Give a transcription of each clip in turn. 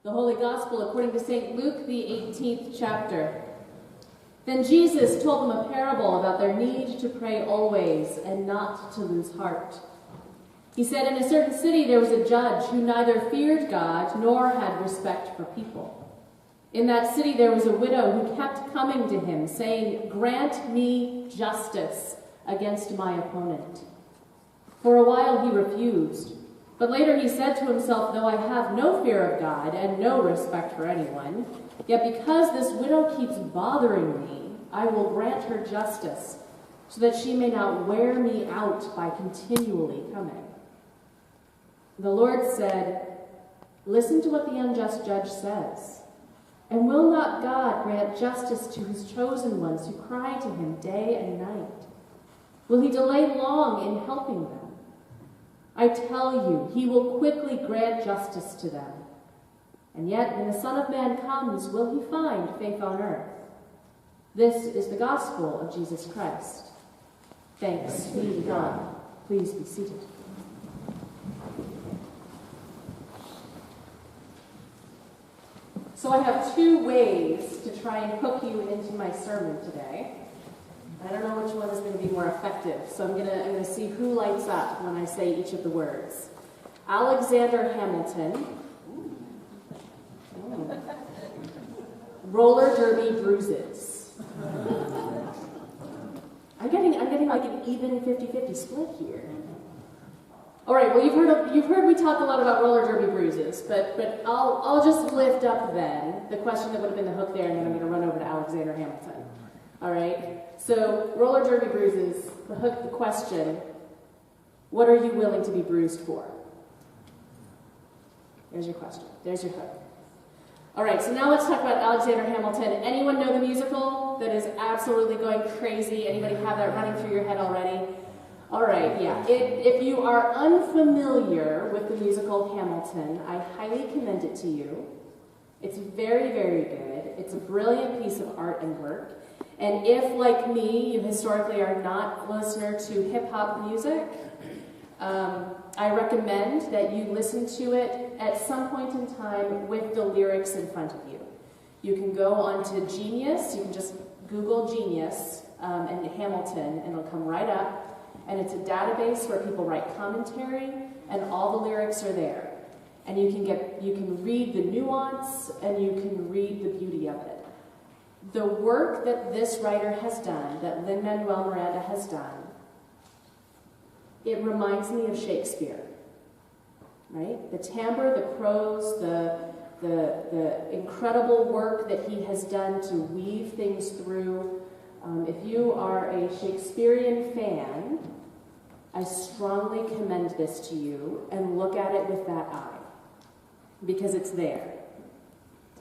The Holy Gospel according to St. Luke, the 18th chapter. Then Jesus told them a parable about their need to pray always and not to lose heart. He said, in a certain city there was a judge who neither feared God nor had respect for people. In that city there was a widow who kept coming to him, saying, "Grant me justice against my opponent." For a while he refused. But later he said to himself, "Though I have no fear of God and no respect for anyone, yet because this widow keeps bothering me, I will grant her justice, so that she may not wear me out by continually coming." The Lord said, "Listen to what the unjust judge says. And will not God grant justice to his chosen ones who cry to him day and night? Will he delay long in helping them? I tell you, he will quickly grant justice to them. And yet, when the Son of Man comes, will he find faith on earth?" This is the gospel of Jesus Christ. Thanks be to God. Please be seated. So I have two ways to try and hook you into my sermon today. I don't know which one is going to be more effective, so I'm going to see who lights up when I say each of the words. Alexander Hamilton. Roller derby bruises. I'm getting like an even 50-50 split here. All right, well, you've heard me talk a lot about roller derby bruises, but I'll just lift up then the question that would have been the hook there, and then I'm going to run over to Alexander Hamilton. All right, so roller derby bruises, the hook, the question, what are you willing to be bruised for? There's your question. There's your hook. All right, so now let's talk about Alexander Hamilton. Anyone know the musical that is absolutely going crazy? Anybody have that running through your head already? All right, yeah. If you are unfamiliar with the musical Hamilton, I highly commend it to you. It's very, very good. It's a brilliant piece of art and work. And if, like me, you historically are not a listener to hip-hop music, I recommend that you listen to it at some point in time with the lyrics in front of you. You can go onto Genius, you can just Google Genius and Hamilton, and it'll come right up. And it's a database where people write commentary, and all the lyrics are there. And you can read the nuance, and you can read the beauty of it. The work that this writer has done, that Lin-Manuel Miranda has done, it reminds me of Shakespeare, right? The timbre, the prose, the incredible work that he has done to weave things through. If you are a Shakespearean fan, I strongly commend this to you, and look at it with that eye, because it's there.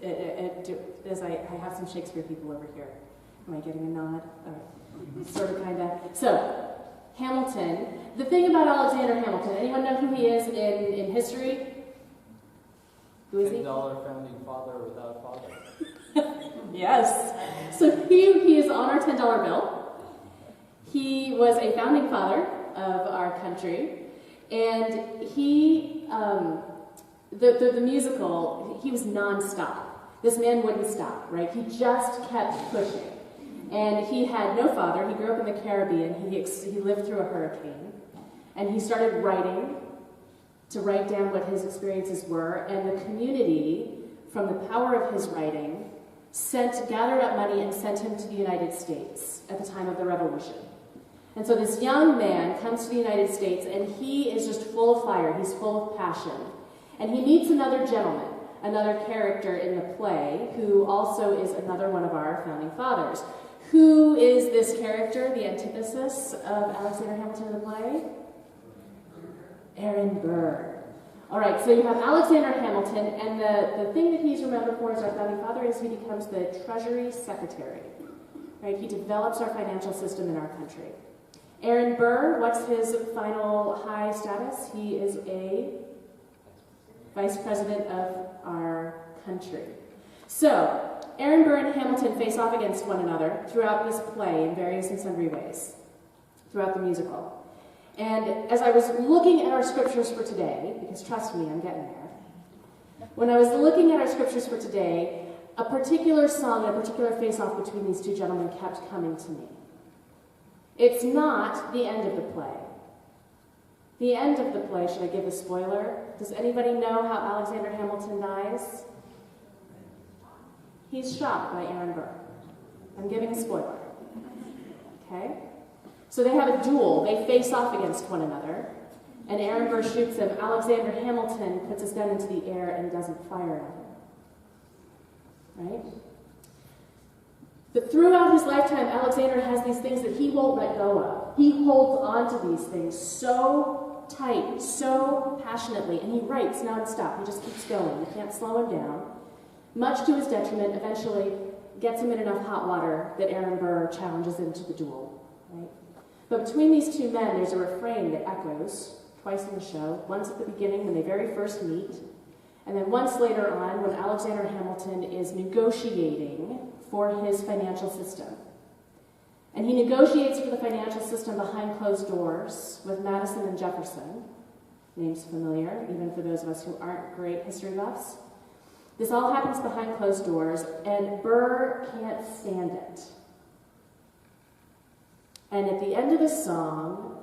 As I have some Shakespeare people over here. Am I getting a nod? All right. Sort of, kind of. So, Hamilton. The thing about Alexander Hamilton, anyone know who he is in history? Who is he? $10 founding father without father. Yes. So he is on our $10 bill. He was a founding father of our country, and he, the musical, he was nonstop. This man wouldn't stop, right? He just kept pushing. And he had no father. He grew up in the Caribbean. He lived through a hurricane. And he started writing to write down what his experiences were. And the community, from the power of his writing, gathered up money and sent him to the United States at the time of the Revolution. And so this young man comes to the United States, and he is just full of fire. He's full of passion. And he meets another gentleman, another character in the play, who also is another one of our founding fathers. Who is this character, the antithesis of Alexander Hamilton in the play? Aaron Burr. All right, so you have Alexander Hamilton, and the thing that he's remembered for as our founding father is he becomes the Treasury Secretary. Right? He develops our financial system in our country. Aaron Burr, what's his final high status? He is a vice president of our country. So, Aaron Burr and Hamilton face off against one another throughout this play in various and sundry ways, throughout the musical. And as I was looking at our scriptures for today, because trust me, I'm getting there, When I was looking at our scriptures for today, a particular song and a particular face-off between these two gentlemen kept coming to me. It's not the end of the play. The end of the play, should I give a spoiler? Does anybody know how Alexander Hamilton dies? He's shot by Aaron Burr. I'm giving a spoiler. Okay? So they have a duel. They face off against one another. And Aaron Burr shoots him. Alexander Hamilton puts his gun into the air and doesn't fire at him. Right? But throughout his lifetime, Alexander has these things that he won't let go of. He holds on to these things so tight, so passionately, and he writes nonstop. He just keeps going. You can't slow him down. Much to his detriment, eventually gets him in enough hot water that Aaron Burr challenges him to the duel. Right? But between these two men, there's a refrain that echoes twice in the show. Once at the beginning when they very first meet, and then once later on when Alexander Hamilton is negotiating for his financial system. And he negotiates for the financial system behind closed doors with Madison and Jefferson. Names familiar, even for those of us who aren't great history buffs. This all happens behind closed doors, and Burr can't stand it. And at the end of the song,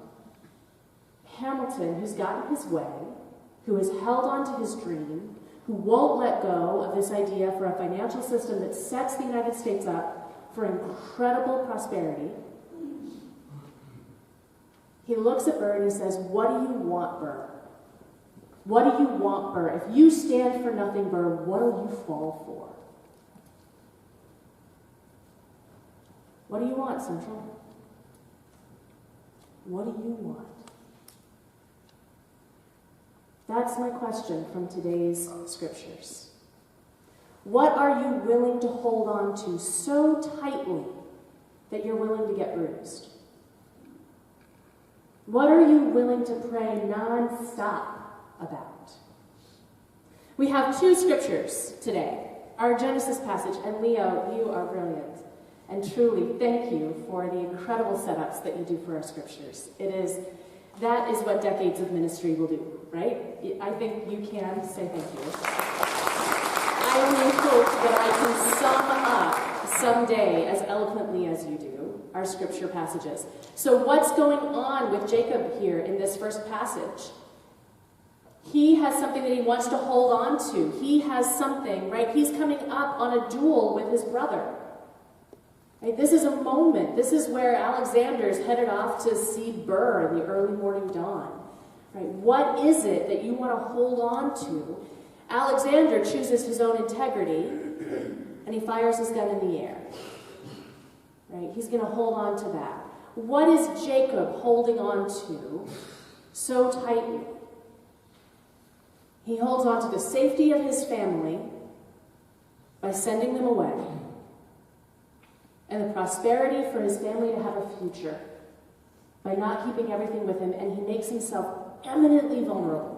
Hamilton, who's gotten his way, who has held on to his dream, who won't let go of this idea for a financial system that sets the United States up for incredible prosperity, he looks at Burr and he says, "What do you want, Burr? What do you want, Burr? If you stand for nothing, Burr, what'll you fall for? What do you want, Central? What do you want?" That's my question from today's scriptures. What are you willing to hold on to so tightly that you're willing to get bruised? What are you willing to pray nonstop about? We have two scriptures today. Our Genesis passage, and Leo, you are brilliant. And truly, thank you for the incredible setups that you do for our scriptures. That is what decades of ministry will do, right? I think you can say thank you. I only hope that I can sum up someday, as eloquently as you do, our scripture passages. So what's going on with Jacob here in this first passage? He has something that he wants to hold on to. He has something, right? He's coming up on a duel with his brother. Right? This is a moment. This is where Alexander's headed off to see Burr in the early morning dawn. Right? What is it that you want to hold on to? Alexander chooses his own integrity, and he fires his gun in the air. Right? He's going to hold on to that. What is Jacob holding on to so tightly? He holds on to the safety of his family by sending them away, and the prosperity for his family to have a future by not keeping everything with him, and he makes himself eminently vulnerable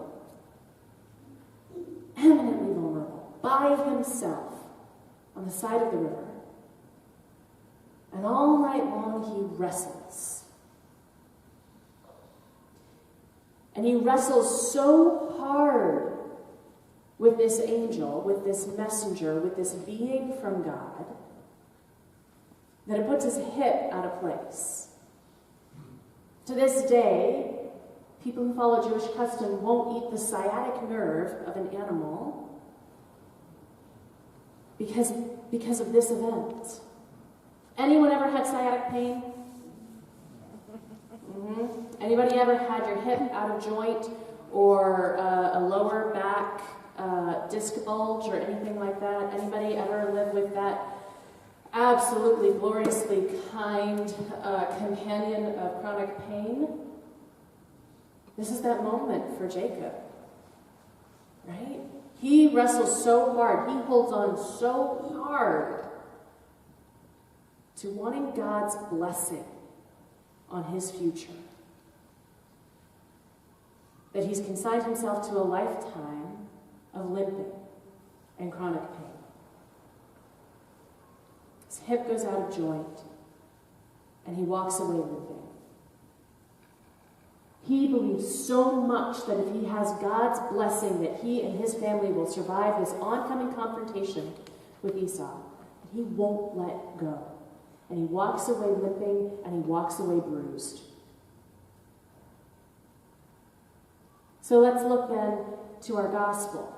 by himself on the side of the river. And all night long he wrestles. And he wrestles so hard with this angel, with this messenger, with this being from God, that it puts his hip out of place. To this day, people who follow Jewish custom won't eat the sciatic nerve of an animal because of this event. Anyone ever had sciatic pain? Mm-hmm. Anybody ever had your hip out of joint or a lower back disc bulge or anything like that? Anybody ever live with that absolutely gloriously kind companion of chronic pain? This is that moment for Jacob, right? He wrestles so hard, he holds on so hard to wanting God's blessing on his future, that he's consigned himself to a lifetime of limping and chronic pain. His hip goes out of joint, and he walks away limping. He believes so much that if he has God's blessing that he and his family will survive this oncoming confrontation with Esau, he won't let go. And he walks away limping, and he walks away bruised. So let's look then to our gospel.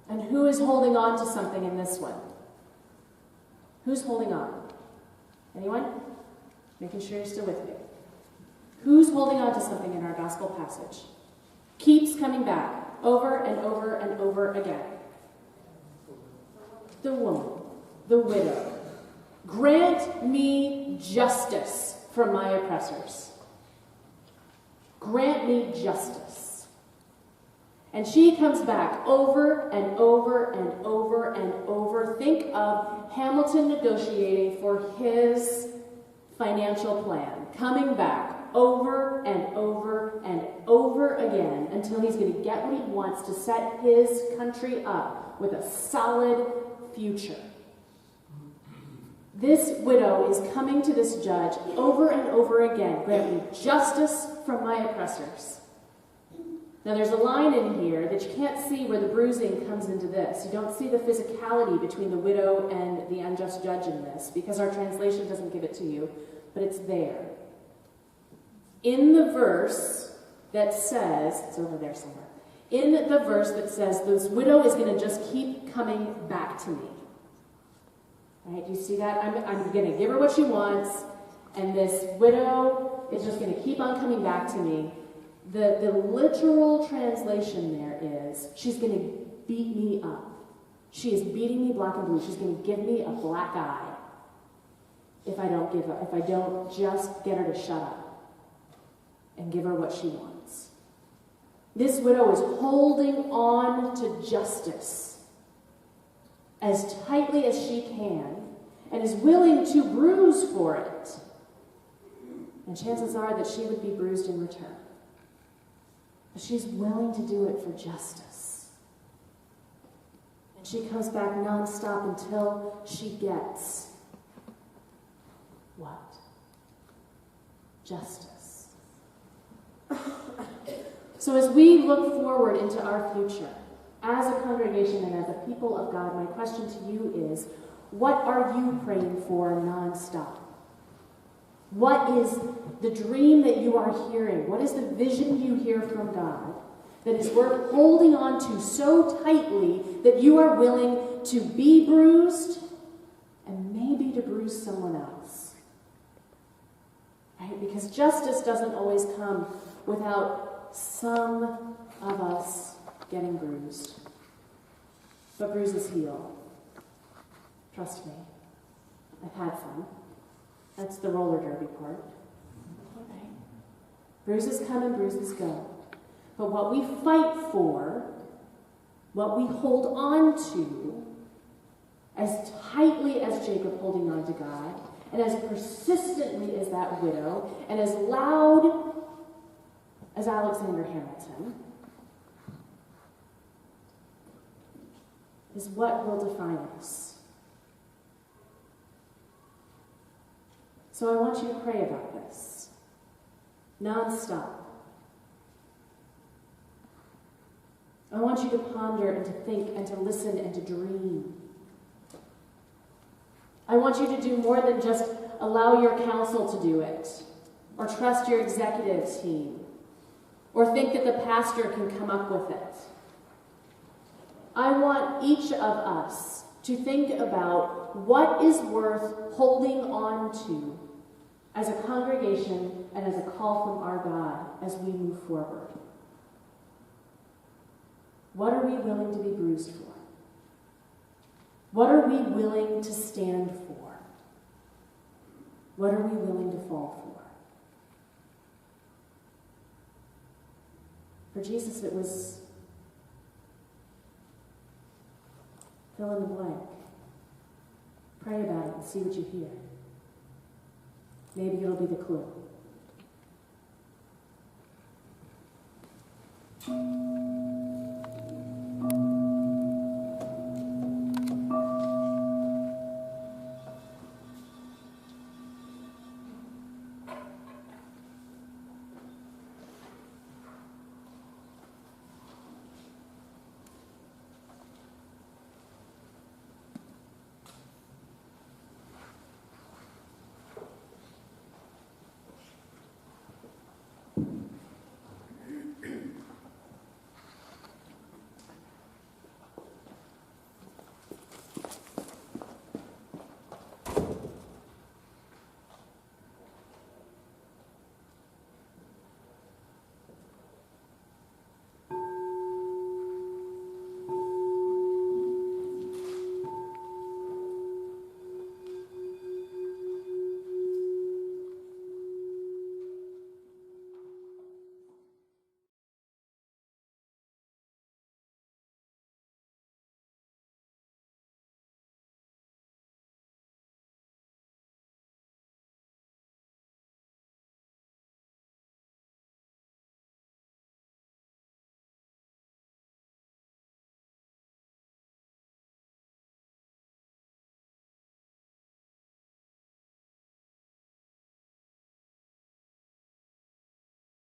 And who is holding on to something in this one? Who's holding on? Anyone? Making sure you're still with me. Who's holding on to something in our gospel passage? Keeps coming back over and over and over again. The woman, the widow. Grant me justice from my oppressors. Grant me justice. And she comes back over and over and over and over. Think of Hamilton negotiating for his financial plan, coming back over and over and over again until he's going to get what he wants to set his country up with a solid future. This widow is coming to this judge over and over again, grant me justice from my oppressors. Now there's a line in here that you can't see where the bruising comes into this. You don't see the physicality between the widow and the unjust judge in this because our translation doesn't give it to you, but it's there. In the verse that says, it's over there somewhere, in the verse that says this widow is going to just keep coming back to me. Right? You see that? I'm going to give her what she wants, and this widow is just going to keep on coming back to me. The literal translation there is, she's going to beat me up. She is beating me black and blue. She's going to give me a black eye if I don't give up, if I don't just get her to shut up and give her what she wants. This widow is holding on to justice as tightly as she can and is willing to bruise for it. And chances are that she would be bruised in return. But she's willing to do it for justice. And she comes back nonstop until she gets what? Justice. So as we look forward into our future, as a congregation and as a people of God, my question to you is, what are you praying for nonstop? What is the dream that you are hearing? What is the vision you hear from God that is worth holding on to so tightly that you are willing to be bruised and maybe to bruise someone else? Right? Because justice doesn't always come without some of us getting bruised. But bruises heal. Trust me. I've had some. That's the roller derby part. Okay. Bruises come and bruises go. But what we fight for, what we hold on to, as tightly as Jacob holding on to God, and as persistently as that widow, and as loud as Alexander Hamilton, is what will define us. So I want you to pray about this, nonstop. I want you to ponder and to think and to listen and to dream. I want you to do more than just allow your counsel to do it, or trust your executive team, or think that the pastor can come up with it. I want each of us to think about what is worth holding on to as a congregation and as a call from our God as we move forward. What are we willing to be bruised for? What are we willing to stand for? What are we willing to fall for? For Jesus, it was fill in the blank. Pray about it and see what you hear. Maybe it'll be the clue.